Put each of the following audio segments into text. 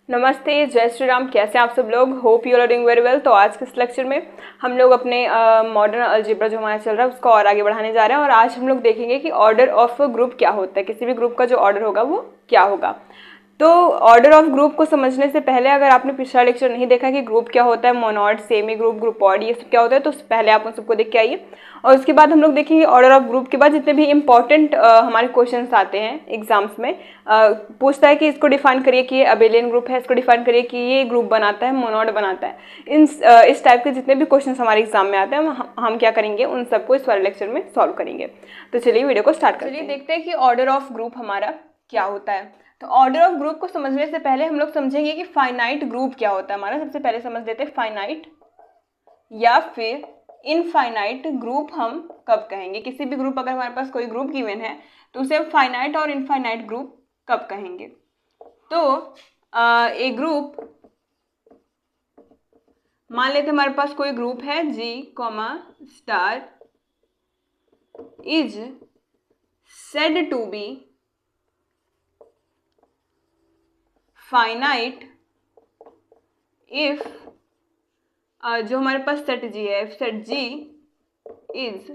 नमस्ते, जय श्री राम। कैसे हैं आप सब लोग? Hope you are doing very well. तो आज के इस लेक्चर में हम लोग अपने मॉडर्न अलजेब्रा जो हमारा चल रहा है उसको और आगे बढ़ाने जा रहे हैं। और आज हम लोग देखेंगे कि ऑर्डर ऑफ ग्रुप क्या होता है, किसी भी ग्रुप का जो ऑर्डर होगा वो क्या होगा। तो ऑर्डर ऑफ ग्रुप को समझने से पहले अगर आपने पिछला लेक्चर नहीं देखा कि ग्रुप क्या होता है, मोनोड, सेमी ग्रुप, ग्रुपॉड, ये सब क्या होता है, तो पहले आप उन सबको देख के आइए। और उसके बाद हम लोग देखेंगे ऑर्डर ऑफ ग्रुप के बाद जितने भी इंपॉर्टेंट हमारे क्वेश्चंस आते हैं एग्जाम्स में, पूछता है कि इसको डिफाइन करिए कि ये अबेलियन ग्रुप है, इसको डिफाइन करिए कि ये ग्रुप बनाता है, मोनोड बनाता है। इस टाइप के जितने भी क्वेश्चंस हमारे एग्जाम में आते हैं हम क्या करेंगे, उन सबको इस वाले लेक्चर में सॉल्व करेंगे। तो चलिए वीडियो को स्टार्ट करते हैं। देखते हैं कि ऑर्डर ऑफ ग्रुप हमारा क्या होता है। तो ऑर्डर ऑफ ग्रुप को समझने से पहले हम लोग समझेंगे कि फाइनाइट ग्रुप क्या होता है हमारा। सबसे पहले समझ लेते हैं फाइनाइट या फिर इनफाइनाइट ग्रुप हम कब कहेंगे। किसी भी ग्रुप, अगर हमारे पास कोई ग्रुप गिवन है तो उसे हम फाइनाइट और इनफाइनाइट ग्रुप कब कहेंगे। तो एक ग्रुप, मान लेते हमारे पास कोई ग्रुप है G, star is said to be finite if जो हमारे पास सेट G है, सेट G इज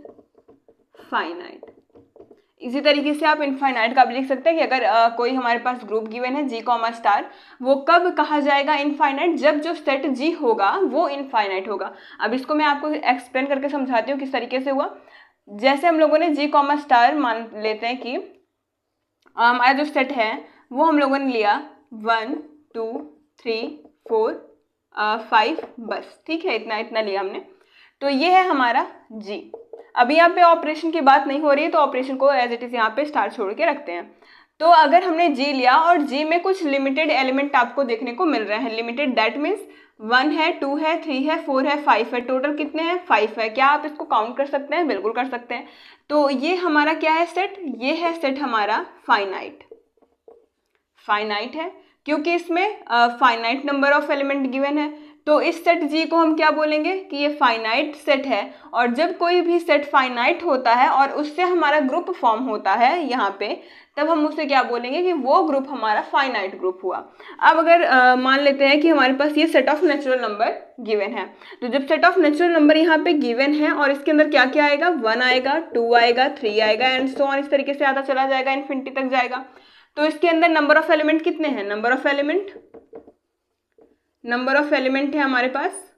फाइनाइट। इसी तरीके से आप इनफाइनाइट का भी लिख सकते हैं कि अगर कोई हमारे पास ग्रुप गिवन है G, स्टार, वो कब कहा जाएगा इनफाइनाइट, जब जो सेट G होगा वो इनफाइनाइट होगा। अब इसको मैं आपको एक्सप्लेन करके समझाती हूँ किस तरीके से हुआ। जैसे हम लोगों ने G, स्टार मान लेते हैं कि हमारा जो सेट है वो हम लोगों ने लिया 1 2 3 4 5, बस ठीक है, इतना लिया हमने। तो ये है हमारा G। अभी यहाँ पे ऑपरेशन की बात नहीं हो रही है तो ऑपरेशन को एज इट इज यहाँ पे स्टार छोड़ के रखते हैं। तो अगर हमने G लिया और G में कुछ लिमिटेड एलिमेंट आपको देखने को मिल रहे हैं, लिमिटेड दैट मीन्स 1 है, 2 है, 3 है, 4 है, 5 है, टोटल कितने हैं, 5 है। क्या आप इसको काउंट कर सकते हैं? बिल्कुल कर सकते हैं। तो ये हमारा क्या है सेट, ये है सेट हमारा फाइनाइट। फाइनाइट है क्योंकि इसमें finite number of element given है। तो इस सेट G को हम क्या बोलेंगे कि ये फाइनाइट सेट है। और जब कोई भी सेट फाइनाइट होता है और उससे हमारा ग्रुप फॉर्म होता है यहाँ पे, तब हम उसे क्या बोलेंगे कि वो ग्रुप हमारा फाइनाइट ग्रुप हुआ। अब अगर मान लेते हैं कि हमारे पास ये set of natural number given है, तो जब सेट ऑफ नेचुरल नंबर यहाँ पे गिवन है और इसके अंदर क्या क्या आएगा, 1 आएगा, 2 आएगा, 3 आएगा एंड सो ऑन, इस तरीके से आता चला जाएगा, इन्फिनिटी तक जाएगा। तो इसके अंदर नंबर ऑफ एलिमेंट कितने हैं, नंबर ऑफ एलिमेंट है हमारे पास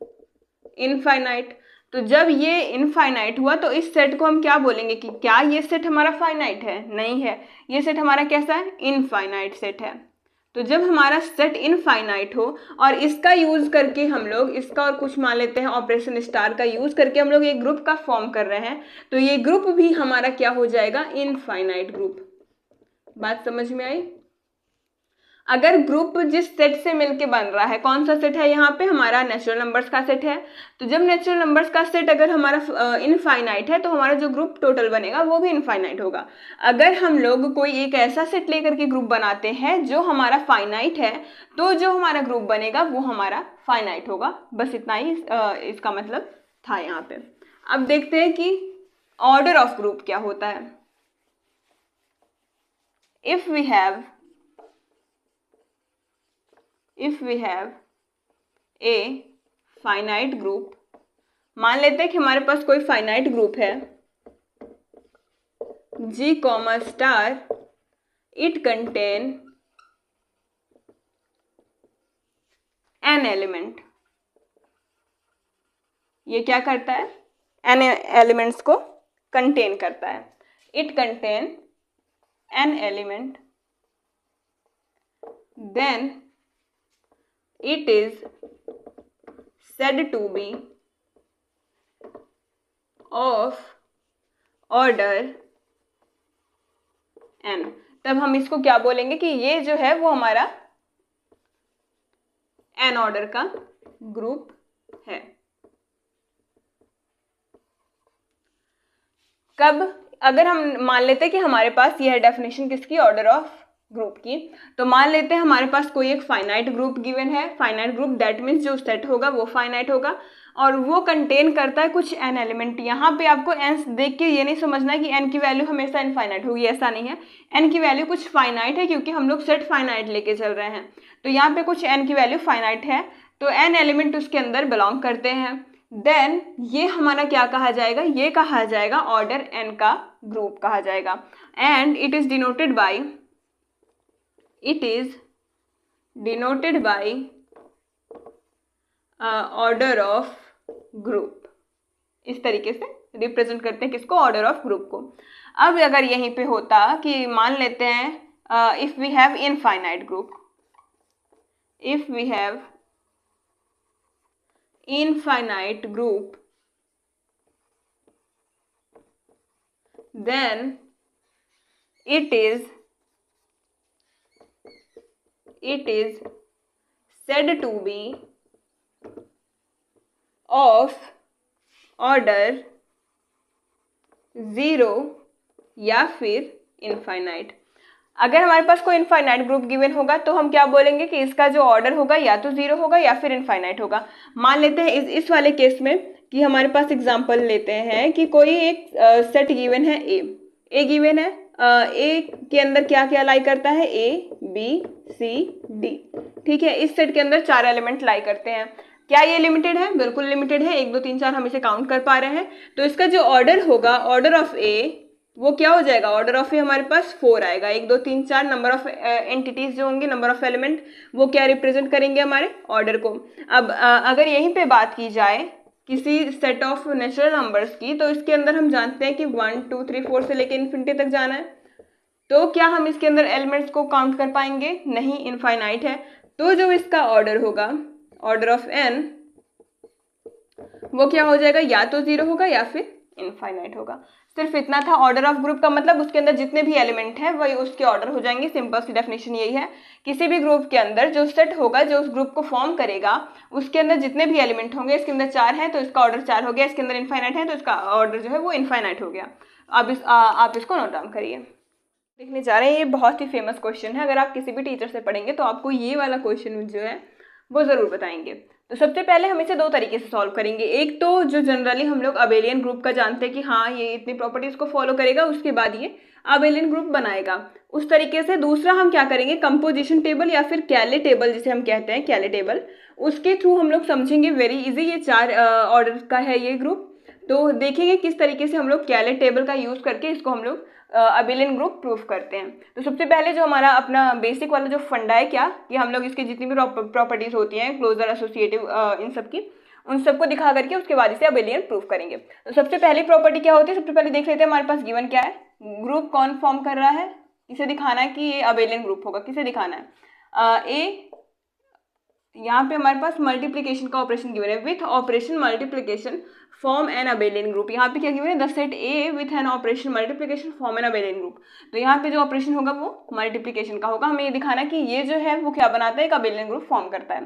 इनफाइनाइट। तो जब ये इनफाइनाइट हुआ तो इस सेट को हम क्या बोलेंगे कि क्या ये सेट हमारा फाइनाइट है? नहीं है, ये सेट हमारा कैसा है, इनफाइनाइट सेट है। तो जब हमारा सेट इनफाइनाइट हो और इसका यूज करके हम लोग इसका और कुछ मान लेते हैं ऑपरेशन स्टार का यूज करके हम लोग एक ग्रुप का फॉर्म कर रहे हैं, तो ये ग्रुप भी हमारा क्या हो जाएगा, इनफाइनाइट ग्रुप। बात समझ में आई? अगर ग्रुप जिस सेट से मिलके बन रहा है, कौन सा सेट है यहाँ पे, हमारा नेचुरल नंबर्स का सेट है। तो जब नेचुरल नंबर्स का सेट अगर हमारा इनफाइनाइट है तो हमारा जो ग्रुप टोटल बनेगा वो भी इनफाइनाइट होगा। अगर हम लोग कोई एक ऐसा सेट लेकर के ग्रुप बनाते हैं जो हमारा फाइनाइट है, तो जो हमारा ग्रुप बनेगा वो हमारा फाइनाइट होगा। बस इतना ही इसका मतलब था यहाँ पे। अब देखते हैं कि ऑर्डर ऑफ ग्रुप क्या होता है। If we have a finite group, मान लेते हैं कि हमारे पास कोई फाइनाइट ग्रुप है G, star, it contain n element. ये क्या करता है, n एलिमेंट्स को कंटेन करता है। it contain n element, then it is said to be of order n। तब हम इसको क्या बोलेंगे कि ये जो है वो हमारा n ऑर्डर का ग्रुप है। कब, अगर हम मान लेते हैं कि हमारे पास यह है डेफिनेशन किसकी, ऑर्डर ऑफ ग्रुप की। तो मान लेते हैं हमारे पास कोई एक फाइनाइट ग्रुप गिवन है। फाइनाइट ग्रुप दैट मीन्स जो सेट होगा वो फाइनाइट होगा और वो कंटेन करता है कुछ n एलिमेंट। यहाँ पे आपको n देख के ये नहीं समझना है कि n की वैल्यू हमेशा इनफाइनाइट होगी, ऐसा नहीं है। n की वैल्यू कुछ फाइनाइट है क्योंकि हम लोग सेट फाइनाइट लेके चल रहे हैं। तो यहाँ पे कुछ n की वैल्यू फाइनाइट है, तो n एलिमेंट उसके अंदर बिलोंग करते हैं, देन ये हमारा क्या कहा जाएगा, ये कहा जाएगा ऑर्डर n का ग्रुप कहा जाएगा। And it is denoted by order of group. इस तरीके से रिप्रेजेंट करते हैं किसको, ऑर्डर ऑफ ग्रुप को। अब अगर यहीं पे होता कि मान लेते हैं if we have infinite group, if we have infinite group, then it is said to be of order 0 या फिर इनफाइनाइट। अगर हमारे पास कोई इनफाइनाइट ग्रुप गिवन होगा तो हम क्या बोलेंगे कि इसका जो ऑर्डर होगा या तो 0 होगा या फिर इनफाइनाइट होगा। मान लेते हैं इस वाले केस में कि हमारे पास एग्जांपल लेते हैं कि कोई एक सेट गिवन है ए गिवन है, ए के अंदर क्या क्या लाई करता है, ए बी सी डी, ठीक है। इस सेट के अंदर 4 एलिमेंट लाई करते हैं। क्या ये लिमिटेड है? बिल्कुल लिमिटेड है, 1 2 3 4 हम इसे काउंट कर पा रहे हैं। तो इसका जो ऑर्डर होगा, ऑर्डर ऑफ ए, वो क्या हो जाएगा, ऑर्डर ऑफ ए हमारे पास 4 आएगा। 1 2 3 4 नंबर ऑफ एंटिटीज जो होंगे, नंबर ऑफ एलिमेंट, वो क्या रिप्रेजेंट करेंगे हमारे ऑर्डर को। अब अगर यहीं पे बात की जाए किसी सेट ऑफ नेचुरल नंबर्स की, तो इसके अंदर हम जानते हैं कि 1 2 3 4 से लेकर इन्फिनिटी तक जाना है। तो क्या हम इसके अंदर एलिमेंट्स को काउंट कर पाएंगे? नहीं, इनफाइनाइट है। तो जो इसका ऑर्डर होगा, ऑर्डर ऑफ एन, वो क्या हो जाएगा, या तो 0 होगा या फिर इनफाइनाइट होगा। सिर्फ इतना था। ऑर्डर ऑफ ग्रुप का मतलब उसके अंदर जितने भी एलिमेंट हैं वही उसके ऑर्डर हो जाएंगे। सिंपल सी डेफिनेशन यही है। किसी भी ग्रुप के अंदर जो सेट होगा, जो उस ग्रुप को फॉर्म करेगा, उसके अंदर जितने भी एलिमेंट होंगे, इसके अंदर 4 है तो इसका ऑर्डर 4 हो गया, इसके अंदर इनफाइनाइट है तो इसका ऑर्डर जो है वो इनफाइनाइट हो गया। अब आप इसको नोट डाउन करिए। देखने जा रहे हैं, ये बहुत ही फेमस क्वेश्चन है। अगर आप किसी भी टीचर से पढ़ेंगे तो आपको ये वाला क्वेश्चन जो है वो ज़रूर बताएंगे। तो सबसे पहले हम इसे 2 तरीके से सॉल्व करेंगे। एक तो जो जनरली हम लोग अबेलियन ग्रुप का जानते हैं कि हाँ ये इतनी प्रॉपर्टीज को फॉलो करेगा, उसके बाद ये अबेलियन ग्रुप बनाएगा, उस तरीके से। दूसरा हम क्या करेंगे, कंपोजिशन टेबल या फिर कैले टेबल जिसे हम कहते हैं, कैले टेबल, उसके थ्रू हम लोग समझेंगे। वेरी इजी, ये 4 ऑर्डर का है ये ग्रुप। तो देखेंगे किस तरीके से हम लोग कैले टेबल का यूज़ करके इसको हम लोग अबेलियन ग्रुप प्रूफ करते हैं। तो सबसे पहले जो हमारा अपना बेसिक वाला जो फंडा है क्या, कि हम लोग इसकी जितनी भी प्रॉपर्टीज होती हैं, क्लोजर, एसोसिएटिव, इन सब की, उन सबको दिखा करके उसके बाद इसे अबेलियन प्रूफ करेंगे। तो सबसे पहली प्रॉपर्टी क्या होती है, सबसे पहले देख लेते हैं हमारे पास गिवन क्या है। ग्रुप कौन फॉर्म कर रहा है, इसे दिखाना है कि ये अबेलियन ग्रुप होगा। किसे दिखाना है, ए, यहाँ पे हमारे पास मल्टीप्लीकेशन का ऑपरेशन गिवन है, with operation multiplication form an abelian group. यहाँ पे क्या गिवन है, the set A with an operation multiplication form an abelian group. तो यहाँ पे जो ऑपरेशन होगा वो मल्टीप्लीकेशन का होगा। हमें ये दिखाना कि ये जो है वो क्या बनाता है, एक अबेलियन ग्रुप फॉर्म करता है।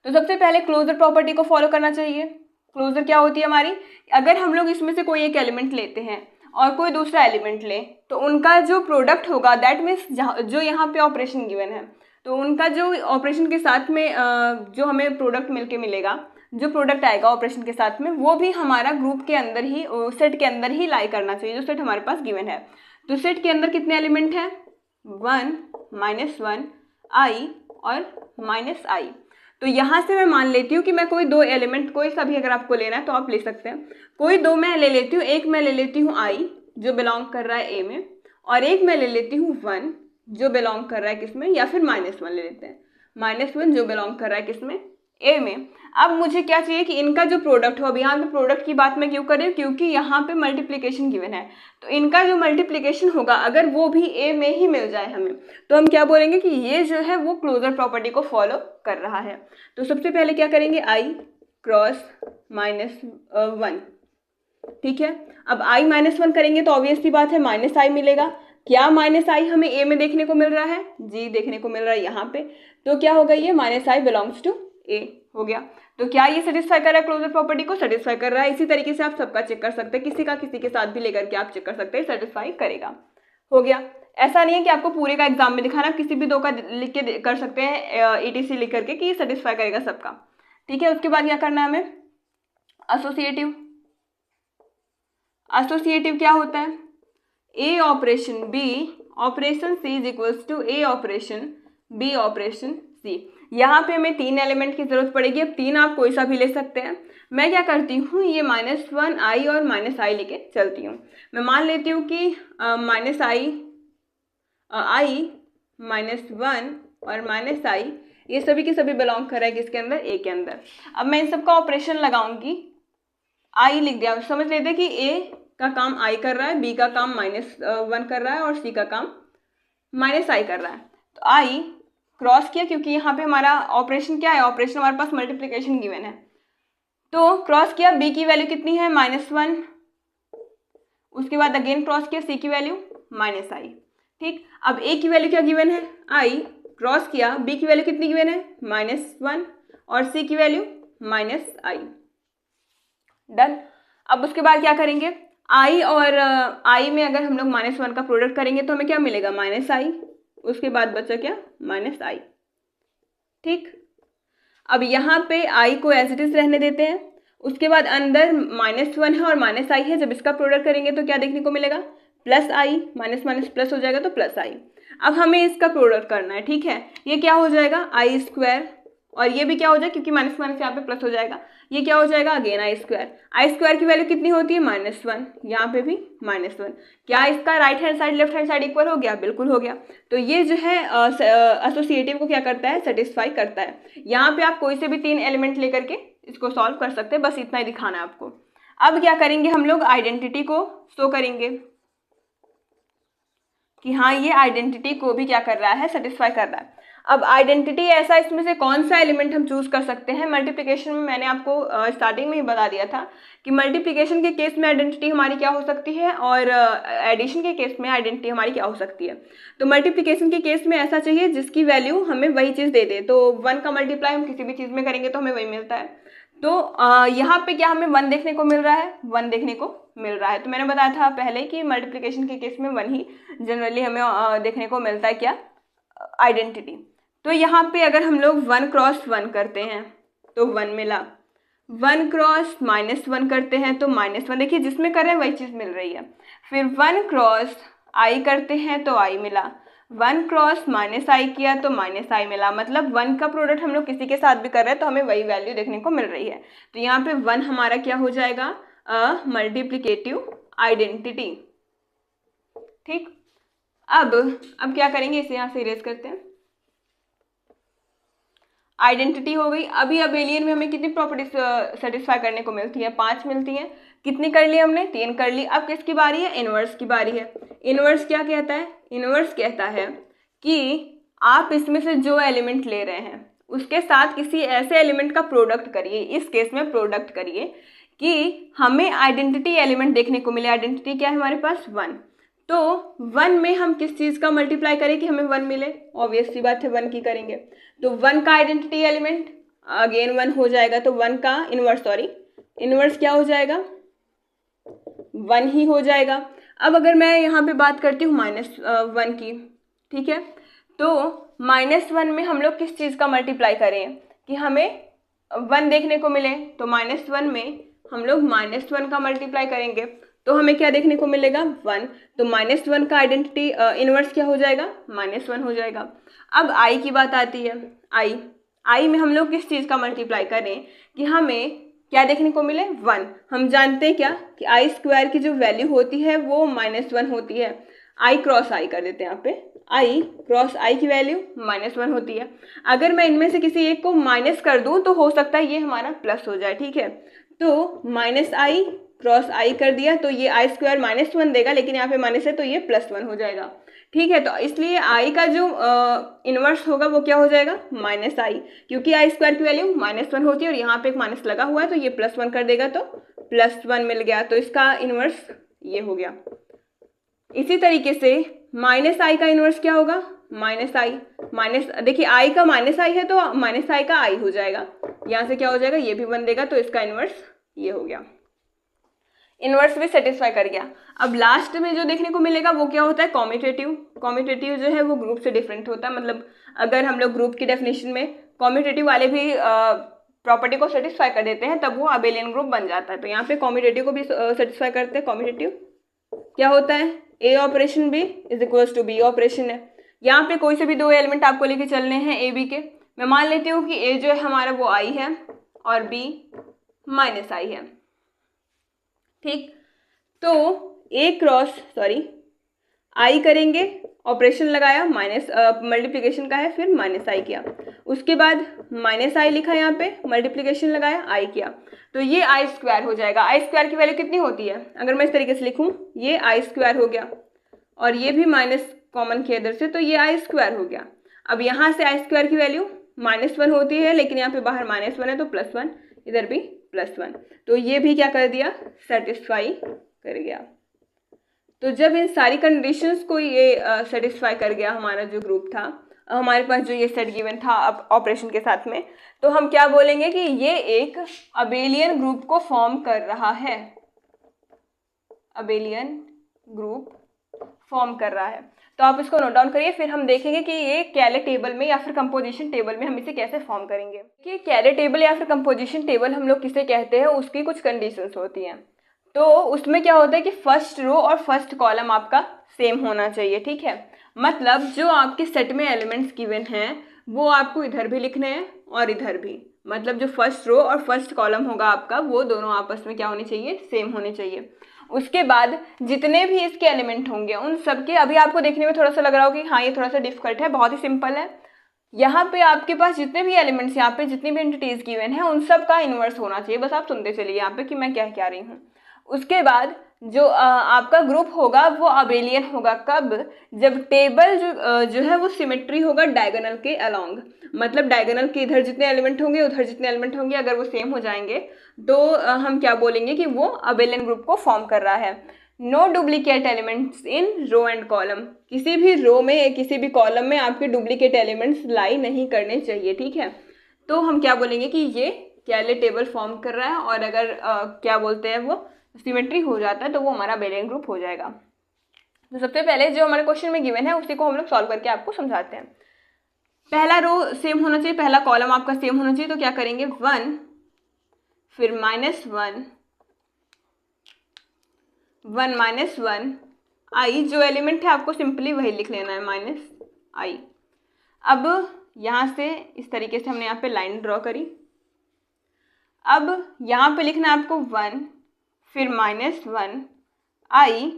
तो सबसे पहले क्लोजर प्रॉपर्टी को फॉलो करना चाहिए। क्लोजर क्या होती है हमारी, अगर हम लोग इसमें से कोई एक एलिमेंट लेते हैं और कोई दूसरा एलिमेंट ले, तो उनका जो प्रोडक्ट होगा, दैट मीन्स जो यहाँ पे ऑपरेशन गिवन है, तो उनका जो ऑपरेशन के साथ में जो हमें प्रोडक्ट मिलके मिलेगा, जो प्रोडक्ट आएगा ऑपरेशन के साथ में, वो भी हमारा ग्रुप के अंदर ही, सेट के अंदर ही लाई करना चाहिए, जो सेट हमारे पास गिवन है। तो सेट के अंदर कितने एलिमेंट हैं, 1 -1 i और -i। तो यहाँ से मैं मान लेती हूँ कि मैं कोई 2 एलिमेंट, कोई सा भी अगर आपको लेना है तो आप ले सकते हैं, कोई 2 मैं ले लेती हूँ। एक मैं ले लेती हूँ i जो बिलोंग कर रहा है a में, और एक मैं ले लेती हूँ 1 जो बिलोंग कर रहा है किसमें, या फिर -1 ले लेते हैं, -1 जो बिलोंग कर रहा है किसमें, ए में। अब मुझे क्या चाहिए कि इनका जो प्रोडक्ट हो, अब यहाँ पे प्रोडक्ट की बात मैं क्यों कर रही हूँ, क्योंकि यहाँ पे मल्टीप्लिकेशन गिवन है। तो इनका जो मल्टीप्लिकेशन होगा, अगर वो भी ए में ही मिल जाए हमें, तो हम क्या बोलेंगे कि ये जो है वो क्लोजर प्रॉपर्टी को फॉलो कर रहा है। तो सबसे पहले क्या करेंगे, i क्रॉस -1, ठीक है। अब i -1 करेंगे तो ऑब्वियस सी बात है -i मिलेगा। क्या -i हमें a में देखने को मिल रहा है, जी देखने को मिल रहा है यहाँ पे। तो क्या होगा, ये -i बिलोंग्स टू a हो गया। तो क्या ये सेटिस्फाई कर रहा है क्लोजर प्रॉपर्टी को, सेटिस्फाई कर रहा है। इसी तरीके से आप सबका चेक कर सकते हैं, किसी के साथ भी लेकर के आप चेक कर सकते हैं, सेटिस्फाई करेगा, हो गया। ऐसा नहीं है कि आपको पूरे का एग्जाम में दिखाना, किसी भी 2 का लिख के कर सकते हैं, ETC लिख करके कि ये सेटिस्फाई करेगा सबका, ठीक है। उसके बाद क्या करना है हमें, एसोसिएटिव। एसोसिएटिव क्या होता है, A operation B operation C is equals to A operation B operation C. यहाँ पे हमें 3 एलिमेंट की जरूरत पड़ेगी। अब 3 आप कोई सा भी ले सकते हैं। मैं क्या करती हूँ, ये -1 आई और -i लेके चलती हूँ। मैं मान लेती हूँ कि -i -1 और -i ये सभी के सभी बिलोंग कर रहा है किसके अंदर, ए के अंदर। अब मैं इन सबका ऑपरेशन लगाऊंगी। आई लिख दिया, समझ लेते कि ए का काम आई कर रहा है, बी का काम -1 कर रहा है और सी का काम -i कर रहा है। तो आई क्रॉस किया, क्योंकि यहाँ पे हमारा ऑपरेशन क्या है, ऑपरेशन हमारे पास मल्टीप्लिकेशन गिवन है। तो क्रॉस किया, बी की वैल्यू कितनी है -1, उसके बाद अगेन क्रॉस किया, सी की वैल्यू -i। ठीक, अब ए की वैल्यू क्या गिवन है, आई, क्रॉस किया, बी की वैल्यू कितनी गिवन है -1 और सी की वैल्यू -i। डन। अब उसके बाद क्या करेंगे, आई और आई में अगर हम लोग -1 का प्रोडक्ट करेंगे तो हमें क्या मिलेगा, -i, उसके बाद बचा क्या, -i। ठीक, अब यहाँ पे आई को एज इट इज रहने देते हैं। उसके बाद अंदर -1 है और -i है, जब इसका प्रोडक्ट करेंगे तो क्या देखने को मिलेगा, +i, माइनस माइनस प्लस हो जाएगा तो +i। अब हमें इसका प्रोडक्ट करना है। ठीक है, ये क्या हो जाएगा i², और ये भी क्या हो जाएगा, क्योंकि माइनस माइनस यहाँ पे प्लस हो जाएगा, ये क्या हो जाएगा अगेन i² की वैल्यू कितनी होती है -1, यहाँ पे भी -1। क्या इसका right hand side left hand side equal हो गया, बिल्कुल हो गया। तो ये जो है एसोसिएटिव को क्या करता है, सेटिस्फाई करता है। यहाँ पे आप कोई से भी 3 एलिमेंट लेकर के इसको सॉल्व कर सकते हैं, बस इतना ही दिखाना है आपको। अब क्या करेंगे, हम लोग आइडेंटिटी को शो करेंगे कि हाँ ये आइडेंटिटी को भी क्या कर रहा है, सेटिस्फाई कर रहा है। अब आइडेंटिटी ऐसा, इसमें से कौन सा एलिमेंट हम चूज कर सकते हैं। मल्टीप्लिकेशन में मैंने आपको स्टार्टिंग में ही बता दिया था कि मल्टीप्लिकेशन के केस में आइडेंटिटी हमारी क्या हो सकती है और एडिशन के केस में आइडेंटिटी हमारी क्या हो सकती है। तो मल्टीप्लिकेशन के केस में ऐसा चाहिए जिसकी वैल्यू हमें वही चीज़ दे दे। तो 1 का मल्टीप्लाई हम किसी भी चीज़ में करेंगे तो हमें वही मिलता है। तो यहाँ पे क्या हमें 1 देखने को मिल रहा है, 1 देखने को मिल रहा है। तो मैंने बताया था पहले कि मल्टीप्लिकेशन के केस में 1 ही जनरली हमें देखने को मिलता है, क्या, आइडेंटिटी। तो यहाँ पे अगर हम लोग 1 क्रॉस 1 करते हैं तो 1 मिला, 1 क्रॉस -1 करते हैं तो -1, देखिए जिसमें कर रहे हैं वही चीज़ मिल रही है। फिर 1 क्रॉस i करते हैं तो i मिला, 1 क्रॉस -i किया तो -i मिला। मतलब 1 का प्रोडक्ट हम लोग किसी के साथ भी कर रहे हैं तो हमें वही वैल्यू देखने को मिल रही है। तो यहाँ पे 1 हमारा क्या हो जाएगा, मल्टीप्लिकेटिव आइडेंटिटी। ठीक, अब क्या करेंगे, इसे यहाँ से इरेज करते हैं। आइडेंटिटी हो गई। अभी अबेलियन में हमें कितनी प्रॉपर्टीज सेटिस्फाई करने को मिलती है, 5 मिलती हैं। कितनी कर ली हमने, 3 कर ली। अब किसकी बारी है, इनवर्स की बारी है। इनवर्स क्या कहता है, इनवर्स कहता है कि आप इसमें से जो एलिमेंट ले रहे हैं उसके साथ किसी ऐसे एलिमेंट का प्रोडक्ट करिए, इस केस में प्रोडक्ट करिए कि हमें आइडेंटिटी एलिमेंट देखने को मिले। आइडेंटिटी क्या है हमारे पास, 1। तो 1 में हम किस चीज़ का मल्टीप्लाई करें कि हमें 1 मिले, ऑब्वियस सी बात है 1 की करेंगे। तो 1 का आइडेंटिटी एलिमेंट अगेन 1 हो जाएगा, तो 1 का इनवर्स क्या हो जाएगा, 1 ही हो जाएगा। अब अगर मैं यहाँ पे बात करती हूँ -1 की, ठीक है, तो -1 में हम लोग किस चीज़ का मल्टीप्लाई करें कि हमें 1 देखने को मिले। तो -1 में हम लोग -1 का मल्टीप्लाई करेंगे तो हमें क्या देखने को मिलेगा, 1। तो -1 का आइडेंटिटी इनवर्स क्या हो जाएगा, -1 हो जाएगा। अब i की बात आती है। i में हम लोग किस चीज़ का मल्टीप्लाई करें कि हमें क्या देखने को मिले, 1। हम जानते हैं क्या कि i² की जो वैल्यू होती है वो -1 होती है। i क्रॉस i कर देते हैं, यहाँ पे i क्रॉस i की वैल्यू -1 होती है। अगर मैं इनमें से किसी एक को माइनस कर दूं तो हो सकता है ये हमारा प्लस हो जाए। ठीक है, तो -i क्रॉस i कर दिया तो ये i² -1 देगा, लेकिन यहाँ पे माइनस है तो ये +1 हो जाएगा। ठीक है, तो इसलिए i का जो इनवर्स होगा वो क्या हो जाएगा, -i, क्योंकि i² की वैल्यू -1 होती है और यहाँ पे एक माइनस लगा हुआ है तो ये +1 कर देगा, तो +1 मिल गया। तो इसका इनवर्स ये हो गया। इसी तरीके से -i का इनवर्स क्या होगा, -i देखिए i का -i है तो -i का i हो जाएगा, यहाँ से क्या हो जाएगा, ये भी 1 देगा, तो इसका इनवर्स ये हो गया। इनवर्स भी सेटिस्फाई कर गया। अब लास्ट में जो देखने को मिलेगा वो क्या होता है, कॉम्यूटेटिव जो है वो ग्रुप से डिफरेंट होता है। मतलब अगर हम लोग ग्रुप की डेफिनेशन में कॉम्यूटेटिव वाले भी प्रॉपर्टी को सेटिस्फाई कर देते हैं तब वो अबेलियन ग्रुप बन जाता है। तो यहाँ पे कॉम्यूटेटिव को भी सेटिस्फाई करते हैं। कॉम्यूटेटिव क्या होता है, A operation B is equals to B operation है। यहाँ पे कोई से भी 2 एलिमेंट आपको लेके चलने हैं ए बी के। मैं मान लेती हूँ कि ए जो है हमारा वो आई है और बी माइनस आई है। ठीक, तो आई करेंगे, ऑपरेशन लगाया, माइनस मल्टीप्लिकेशन का है, फिर माइनस आई किया, उसके बाद माइनस आई लिखा यहाँ पे, मल्टीप्लिकेशन लगाया, आई किया, तो ये आई स्क्वायर हो जाएगा। आई स्क्वायर की वैल्यू कितनी होती है, अगर मैं इस तरीके से लिखूँ, ये आई स्क्वायर हो गया और ये भी माइनस कॉमन किया इधर से, तो ये आई स्क्वायर हो गया। अब यहाँ से आई स्क्वायर की वैल्यू -1 होती है, लेकिन यहाँ पे बाहर -1 है तो +1, इधर भी +1, तो ये भी क्या कर दिया, सेटिस्फाई कर गया। तो जब इन सारी कंडीशंस को ये सेटिस्फाई कर गया हमारा जो ग्रुप था, हमारे पास जो ये सेट गिवन था अब ऑपरेशन के साथ में, तो हम क्या बोलेंगे कि ये एक अबेलियन ग्रुप को फॉर्म कर रहा है, अबेलियन ग्रुप फॉर्म कर रहा है। तो आप इसको नोट डाउन करिए, फिर हम देखेंगे कि ये कैले टेबल में या फिर कंपोजिशन टेबल में हम इसे कैसे फॉर्म करेंगे। कि कैले टेबल या फिर कंपोजिशन टेबल हम लोग किसे कहते हैं, उसकी कुछ कंडीशंस होती हैं। तो उसमें क्या होता है कि फर्स्ट रो और फर्स्ट कॉलम आपका सेम होना चाहिए। ठीक है, मतलब जो आपके सेट में एलिमेंट्स गिवन हैं वो आपको इधर भी लिखने हैं और इधर भी, मतलब जो फर्स्ट रो और फर्स्ट कॉलम होगा आपका वो दोनों आपस में क्या होने चाहिए, सेम होने चाहिए। उसके बाद जितने भी इसके एलिमेंट होंगे उन सब के, अभी आपको देखने में थोड़ा सा लग रहा हो कि हाँ ये थोड़ा सा डिफिकल्ट है, बहुत ही सिंपल है। यहाँ पे आपके पास जितने भी एलिमेंट्स, यहाँ पे जितनी भी एंटिटीज गिवन है उन सब का इनवर्स होना चाहिए। बस आप सुनते चलिए यहाँ पे कि मैं क्या कह रही हूँ। उसके बाद जो आपका ग्रुप होगा वो अबेलियन होगा, कब, जब टेबल जो है वो सिमेट्री होगा डायगोनल के अलोंग, मतलब डायगोनल के इधर जितने एलिमेंट होंगे उधर जितने एलिमेंट होंगे अगर वो सेम हो जाएंगे तो हम क्या बोलेंगे कि वो अबेलियन ग्रुप को फॉर्म कर रहा है। No duplicate elements in row and column, किसी भी रो में किसी भी कॉलम में आपके डुप्लीकेट एलिमेंट्स लाई नहीं करने चाहिए। ठीक है, तो हम क्या बोलेंगे कि ये कैले टेबल फॉर्म कर रहा है, और अगर क्या बोलते हैं वो सिमेट्री हो जाता है तो वो हमारा अबेलियन ग्रुप हो जाएगा। तो सबसे पहले जो हमारे क्वेश्चन में गिवन है उसी को हम लोग सॉल्व करके आपको समझाते हैं। पहला रो सेम होना चाहिए, पहला कॉलम आपका सेम होना चाहिए, तो क्या करेंगे 1 फिर -1 1 -1 आई, जो एलिमेंट है आपको सिंपली वही लिख लेना है -i। अब यहाँ से इस तरीके से हमने यहाँ पे लाइन ड्रॉ करी। अब यहाँ पे लिखना है आपको 1 फिर -1 i।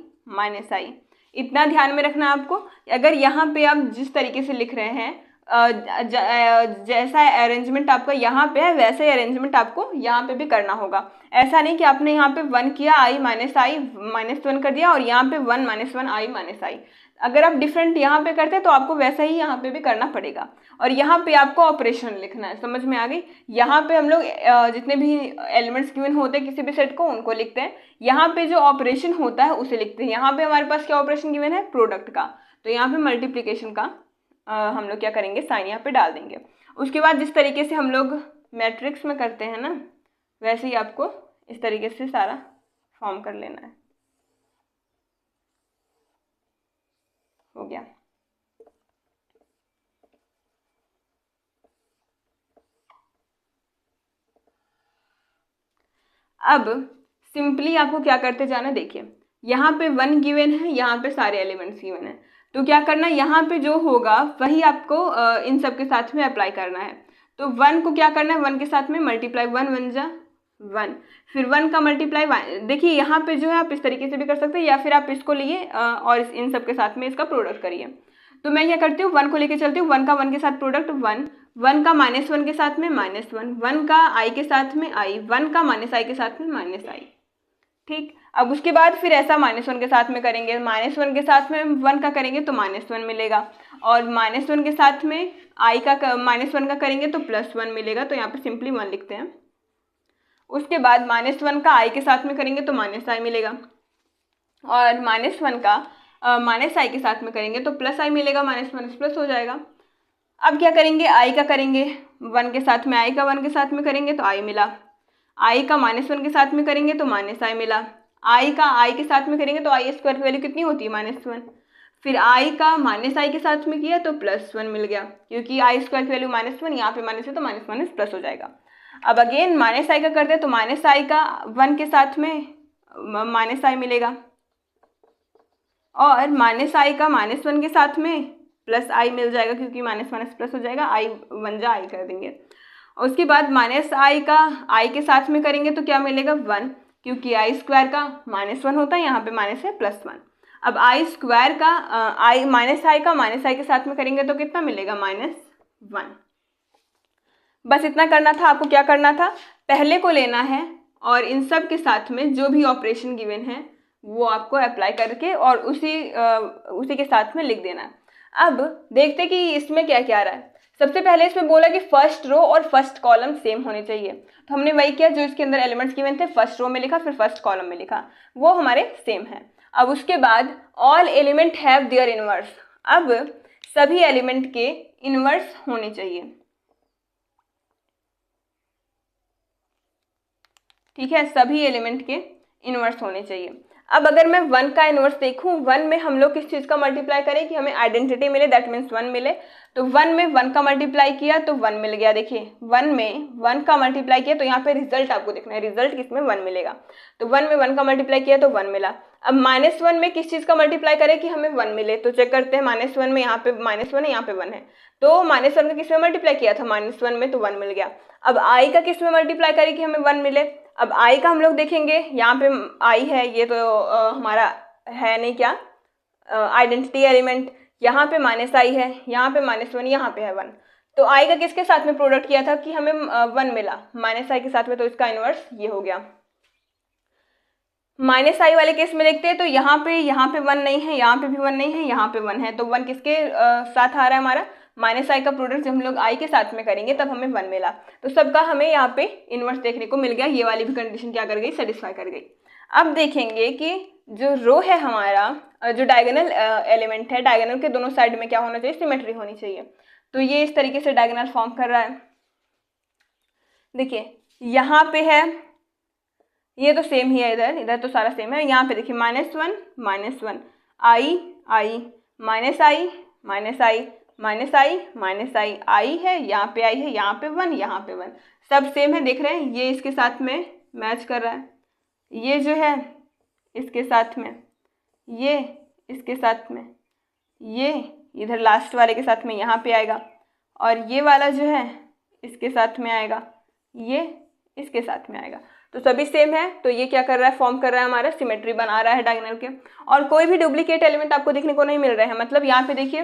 इतना ध्यान में रखना आपको, अगर यहाँ पे आप जिस तरीके से लिख रहे हैं जैसा अरेंजमेंट आपका यहाँ पे है वैसे ही अरेंजमेंट आपको यहाँ पे भी करना होगा। ऐसा नहीं कि आपने यहाँ पे 1 किया i -1 कर दिया और यहाँ पे 1 -1 i। अगर आप डिफरेंट यहाँ पे करते हैं तो आपको वैसा ही यहाँ पे भी करना पड़ेगा। और यहाँ पे आपको ऑपरेशन लिखना है, समझ में आ गई। यहाँ पे हम लोग जितने भी एलिमेंट्स गिवन होते हैं किसी भी सेट को उनको लिखते हैं, यहाँ पे जो ऑपरेशन होता है उसे लिखते हैं। यहाँ पे हमारे पास क्या ऑपरेशन गिवन है, प्रोडक्ट का, तो यहाँ पे मल्टीप्लिकेशन का हम लोग क्या करेंगे, साइन यहाँ पे डाल देंगे। उसके बाद जिस तरीके से हम लोग मैट्रिक्स में करते हैं ना, वैसे ही आपको इस तरीके से सारा फॉर्म कर लेना है। हो गया। अब सिंपली आपको क्या करते जाना, देखिए यहाँ पे 1 गिवन है, यहाँ पे सारे एलिमेंट्स गिवन है, तो क्या करना, यहाँ पे जो होगा वही आपको इन सब के साथ में अप्लाई करना है। तो 1 को क्या करना है, 1 के साथ में मल्टीप्लाई, 1 1 जा 1, फिर 1 का मल्टीप्लाई 1। देखिए यहाँ पे जो है आप इस तरीके से भी कर सकते हैं या फिर आप इसको लिए और इन सब के साथ में इसका प्रोडक्ट करिए। तो मैं क्या करती हूँ, 1 को लेके चलती हूँ, 1 का 1 के साथ प्रोडक्ट 1, 1 का -1 के साथ में -1, 1 का i के साथ में i, 1 का -i के साथ में -i। ठीक, अब उसके बाद फिर ऐसा -1 के साथ में करेंगे, -1 के साथ में 1 का करेंगे तो -1 मिलेगा, और -1 के साथ में i का -1 का करेंगे तो +1 मिलेगा, तो यहाँ पे सिंपली 1 लिखते हैं। उसके बाद -1 का i के साथ में करेंगे तो -i मिलेगा, और -1 का -i के साथ में करेंगे तो +i मिलेगा, -1 हो जाएगा। अब क्या करेंगे, i का करेंगे 1 के साथ में, i का 1 के साथ में करेंगे तो i मिला, i का -1 के साथ में करेंगे तो -i मिला, i का i के साथ में करेंगे तो i स्क्वायर की वैल्यू कितनी होती है, -1, फिर i का -i के साथ में किया तो +1 मिल गया, क्योंकि i स्क्वायर की वैल्यू -1, यहाँ पे माइनस है तो माइनस प्लस हो जाएगा। अब अगेन -i का करते हैं तो -i का 1 के साथ में -i मिलेगा, और -i का -1 के साथ में प्लस आई मिल जाएगा, क्योंकि माइनस माइनस प्लस हो जाएगा, आई वन जा आई कर देंगे। और उसके बाद माइनस आई का आई के साथ में करेंगे तो क्या मिलेगा 1, क्योंकि आई स्क्वायर का -1 होता है, यहाँ पे माइनस है +1। अब आई स्क्वायर का आई माइनस आई का माइनस आई के साथ में करेंगे तो कितना मिलेगा -1। बस इतना करना था। आपको क्या करना था, पहले को लेना है और इन सब के साथ में जो भी ऑपरेशन गिवन है वो आपको अप्लाई करके और उसी के साथ में लिख देना है। अब देखते कि इसमें क्या क्या आ रहा है। सबसे पहले इसमें बोला कि फर्स्ट रो और फर्स्ट कॉलम सेम होने चाहिए, तो हमने वही किया, जो इसके अंदर एलिमेंट्स गिवन थे फर्स्ट रो में लिखा, फिर फर्स्ट कॉलम में लिखा, वो हमारे सेम है। अब उसके बाद all element have their inverse, अब सभी एलिमेंट के इनवर्स होने चाहिए, ठीक है, सभी एलिमेंट के इनवर्स होने चाहिए। अब अगर मैं 1 का इनवर्स देखूं, 1 में हम लोग किस चीज़ का मल्टीप्लाई करें कि हमें आइडेंटिटी मिले, दैट मीन्स 1 मिले, तो 1 में 1 का मल्टीप्लाई किया तो 1 मिल गया। देखिए 1 में 1 का मल्टीप्लाई किया तो यहाँ पे रिजल्ट आपको देखना है, रिजल्ट किसमें 1 मिलेगा, तो 1 में 1 का मल्टीप्लाई किया तो 1 मिला। अब -1 में किस चीज़ का मल्टीप्लाई करें कि हमें 1 मिले, तो चेक करते हैं, -1 में यहाँ पे -1 है, यहाँ पे 1 है, तो -1 का किस में मल्टीप्लाई किया था -1 में, तो 1 मिल गया। अब आई का किस में मल्टीप्लाई करें कि हमें 1 मिले, अब आई का हम लोग देखेंगे, यहाँ पे आई है, ये तो हमारा है नहीं क्या आइडेंटिटी एलिमेंट, यहाँ पे -i है, यहाँ पे -1, यहाँ पे है 1, तो आई का किसके साथ में प्रोडक्ट किया था कि हमें 1 मिला -i के साथ में, तो इसका इनवर्स ये हो गया। -i वाले केस में देखते हैं तो यहाँ पे 1 नहीं है, यहाँ पे भी 1 नहीं है, यहाँ पे 1 है, तो 1 किसके साथ आ रहा है हमारा, -i का प्रोडक्ट जब हम लोग i के साथ में करेंगे तब हमें 1 मिला, तो सबका हमें यहाँ पे इनवर्स देखने को मिल गया। ये वाली भी कंडीशन क्या कर गई, सेटिस्फाई कर गई। अब देखेंगे कि जो रो है हमारा, जो डायगोनल एलिमेंट है, डायगोनल के दोनों साइड में क्या होना चाहिए, सिमेट्री होनी चाहिए, तो ये इस तरीके से डायगोनल फॉर्म कर रहा है। देखिए यहाँ पे है, ये तो सेम ही है, इधर तो सारा सेम है। यहाँ पे देखिए -1 -1 आई आई -i -i आई है, यहाँ पे आई है, यहाँ पे 1, यहाँ पे 1, सब सेम है, देख रहे हैं, ये इसके साथ में मैच कर रहा है, ये जो है इसके साथ में, ये इसके साथ में, ये इधर लास्ट वाले के साथ में यहाँ पे आएगा, और ये वाला जो है इसके साथ में आएगा, ये इसके साथ में आएगा, तो सभी सेम है। तो ये क्या कर रहा है, फॉर्म कर रहा है, हमारा सिमेट्री बना रहा है डायगोनल के, और कोई भी डुप्लीकेट एलिमेंट आपको देखने को नहीं मिल रहे हैं। मतलब यहाँ पे देखिए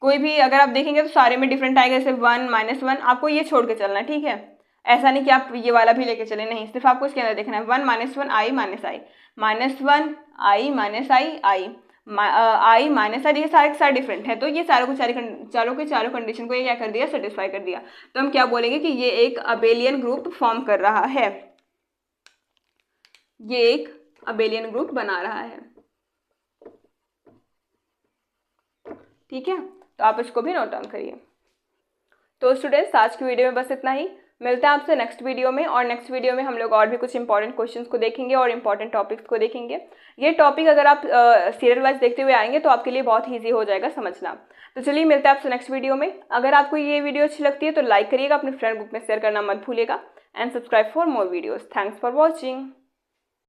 कोई भी अगर आप देखेंगे तो सारे में डिफरेंट आएगा, जैसे 1 -1, आपको ये छोड़ के चलना है, ठीक है, ऐसा नहीं कि आप ये वाला भी लेके चले, नहीं, सिर्फ आपको इसके अंदर देखना है 1 -1 आई -i -1 आई -i -i, ये सारे डिफरेंट है, तो ये चारों कंडीशन को ये क्या कर दिया, सेटिस्फाई कर दिया। तो हम क्या बोलेंगे कि ये एक अबेलियन ग्रुप फॉर्म कर रहा है, ये एक अबेलियन ग्रुप बना रहा है, ठीक है, तो आप इसको भी नोट डाउन करिए। तो स्टूडेंट्स आज की वीडियो में बस इतना ही, मिलते हैं आपसे नेक्स्ट वीडियो में, और नेक्स्ट वीडियो में हम लोग और भी कुछ इंपॉर्टेंट क्वेश्चंस को देखेंगे और इंपॉर्टेंट टॉपिक्स को देखेंगे। ये टॉपिक अगर आप सीरियल वाइज देखते हुए आएंगे तो आपके लिए बहुत ईजी हो जाएगा समझना। तो चलिए मिलते हैं आपसे नेक्स्ट वीडियो में। अगर आपको ये वीडियो अच्छी लगती है तो लाइक करिएगा, अपने फ्रेंड ग्रुप में शेयर करना मत भूलिएगा, and subscribe for more videos. Thanks for watching.